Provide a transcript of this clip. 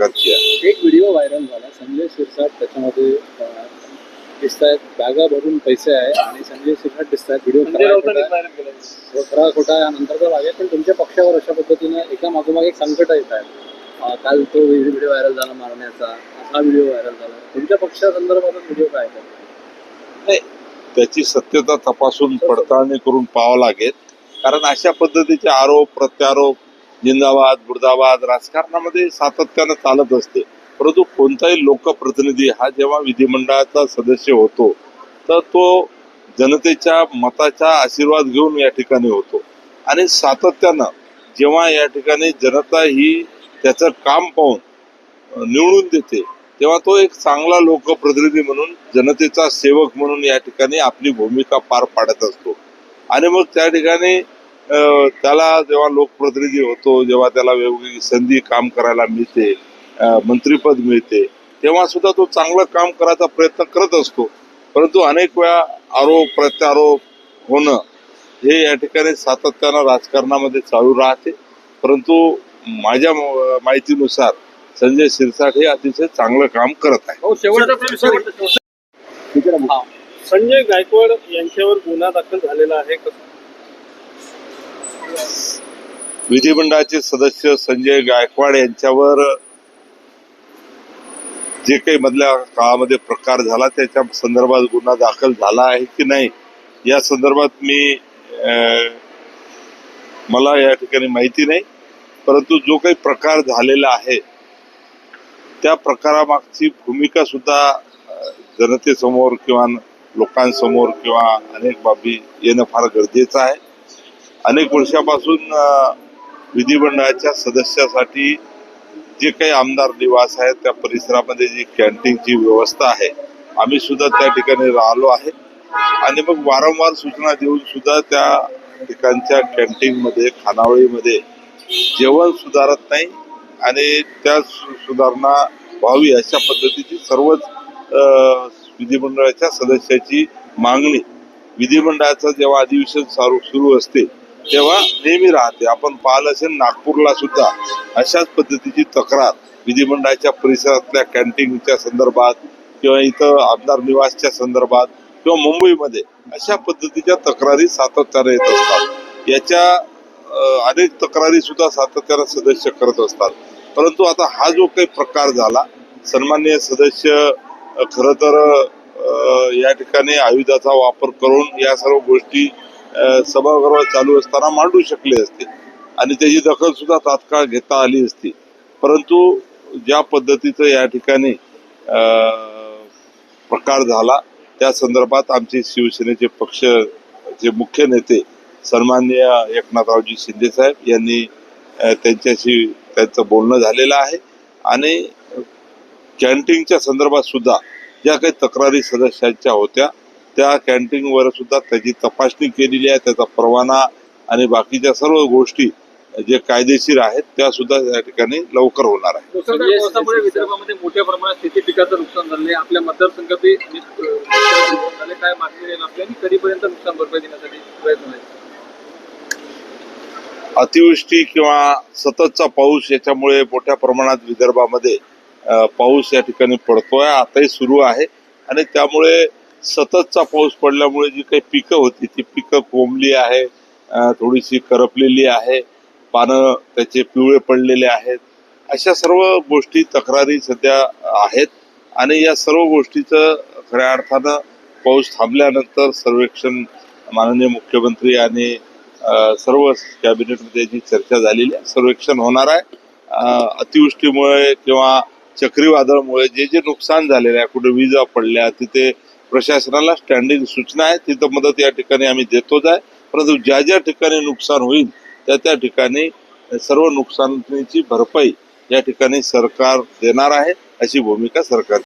प्रकारची आहे। एक व्हिडिओ व्हायरल झाला, संजय शिरसाट त्याच्यामध्ये दिसतायत, बॅगा भरून पैसे आहे आणि संजय शिरसाट दिसतायत. व्हिडिओ खरा खोटा नंतरचा भाग आहे, पण तुमच्या पक्षावर अशा पद्धतीने एका मागोमाग एक संकट येत आहे. काल तो व्हिडिओ व्हायरल झाला मारण्याचा, हा व्हिडिओ व्हायरल झाला. तुमच्या पक्षासंदर्भात व्हिडिओ काय नाही, त्याची सत्यता तपासून पडताळणी करून पाहावं लागेल, कारण अशा पद्धतीचे आरोप प्रत्यारोप जिंदाबाद मुर्दाबाद राजकारणामध्ये सातत्यानं चालत असते. परंतु कोणताही लोकप्रतिनिधी हा जेव्हा विधिमंडळाचा सदस्य होतो तर तो जनतेच्या मताचा आशीर्वाद घेऊन या ठिकाणी होतो आणि सातत्यानं जेव्हा या ठिकाणी जनता ही त्याचं काम पाहून निवडून देते तेव्हा तो एक चांगला लोकप्रतिनिधी म्हणून जनतेचा सेवक म्हणून या ठिकाणी आपली भूमिका पार पाडत असतो. आणि मग त्या ठिकाणी त्याला जेव्हा लोकप्रतिनिधी होतो, जेव्हा त्याला वेगवेगळी संधी काम करायला मिळते, मंत्रीपद मिळते, तेव्हा सुद्धा तो चांगलं काम करायचा प्रयत्न करत असतो. परंतु अनेक वेळा आरोप प्रत्यारोप होणं हे या ठिकाणी सातत्यानं राजकारणामध्ये चालू राहते. परंतु माझ्या माहितीनुसार संजय शिरसाट हे अतिशय चांगलं काम करत आहे. संजय गायकवाड यांच्यावर गुन्हा दाखल झालेला आहे. विधिमंडळाचे सदस्य संजय गायकवाड यांच्यावर जे काही मधल्या काळामध्ये प्रकार झाला त्याच्या संदर्भात गुन्हा दाखल झाला आहे की नाही या संदर्भात मला या ठिकाणी माहिती नाही. परंतु जो काही प्रकार झालेला आहे त्या प्रकारामागची भूमिका सुद्धा जनतेसमोर किंवा लोकांसमोर किंवा अनेक बाबी येणं फार गरजेचं आहे. अनेक वर्षापासून विधिमंडळाच्या सदस्यासाठी जे काही आमदार निवास आहे त्या परिसरामध्ये जी कॅन्टीनची व्यवस्था आहे आम्ही सुद्धा त्या ठिकाणी राहिलो आहे आणि मग वारंवार सूचना देऊन सुद्धा त्या ठिकाणच्या कॅन्टीनमध्ये खानावळीमध्ये जेवण सुधारत नाही आणि त्या सुधारणा व्हावी अशा पद्धतीची सर्वच विधिमंडळाच्या सदस्याची मागणी विधिमंडळाचं जेव्हा अधिवेशन सुरू असते तेव्हा नेहमी राहते. आपण पाहिलं असेल नागपूरला सुद्धा अशाच पद्धतीची तक्रार विधिमंडळाच्या परिसरातल्या कॅन्टीनच्या संदर्भात किंवा इथं आमदार निवासच्या संदर्भात किंवा मुंबईमध्ये अशा पद्धतीच्या तक्रारी सातत्याने येत असतात. याच्या अनेक तक्रारी सुद्धा सातत्याने सदस्य करत असतात. परंतु आता हा जो काही प्रकार झाला, सन्माननीय सदस्य खरं तर या ठिकाणी आयुधाचा वापर करून या सर्व गोष्टी सभागृह चालू असताना मांडू शकले असते आणि त्याची दखल सुद्धा तात्काळ घेता आली असती. परंतु ज्या पद्धतीचं या ठिकाणी प्रकार झाला त्या संदर्भात आमचे शिवसेनेचे पक्षाचे मुख्य नेते सन्माननीय एकनाथरावजी शिंदे साहेब यांनी त्यांच्याशी त्यांचं बोलणं झालेलं आहे आणि कॅन्टीनच्या संदर्भात सुद्धा ज्या काही तक्रारी सदस्यांच्या होत्या त्या कॅन्टीनवर सुद्धा त्याची तपासणी केलेली आहे. त्याचा परवाना आणि बाकीच्या सर्व गोष्टी जे कायदेशीर आहेत त्या सुद्धा या ठिकाणी लवकर होणार आहे. पावसामुळे विदर्भामध्ये मोठ्या प्रमाणात शेती पिकाचं नुकसान झाले, आपल्या मतदारसंघातही झाले, काय मागणी राहील आपली आणि कधीपर्यंत नुकसान भरपाई देण्यासाठी प्रयत्न आहे? अतिवृष्टी किंवा सततचा पाऊस याच्यामुळे मोठ्या प्रमाणात विदर्भामध्ये पाऊस या ठिकाणी पडतोय, आताही सुरू आहे आणि त्यामुळे सततचा पाऊस पडल्यामुळे जी काही पिकं होती ती पिकं कोंबली आहे, थोडीशी करपलेली आहे, पानं त्याचे पिवळे पडलेले आहेत. अशा सर्व गोष्टी तक्रारी सध्या आहेत आणि या सर्व गोष्टीचं खऱ्या अर्थानं पाऊस थांबल्यानंतर सर्वेक्षण माननीय मुख्यमंत्री आणि सर्व कॅबिनेटमध्ये जी चर्चा झालेली आहे सर्वेक्षण होणार आहे. अतिवृष्टीमुळे किंवा चक्रीवादळामुळे जे जे नुकसान झालेलं आहे, कुठे विजा पडल्या तिथे प्रशासनाला स्टँडिंग सूचना आहे, तिथं मदत या ठिकाणी आम्ही देतोच आहे. परंतु ज्या ज्या ठिकाणी नुकसान होईल त्या त्या ठिकाणी सर्व नुकसानीची भरपाई या ठिकाणी सरकार देणार आहे अशी भूमिका सरकार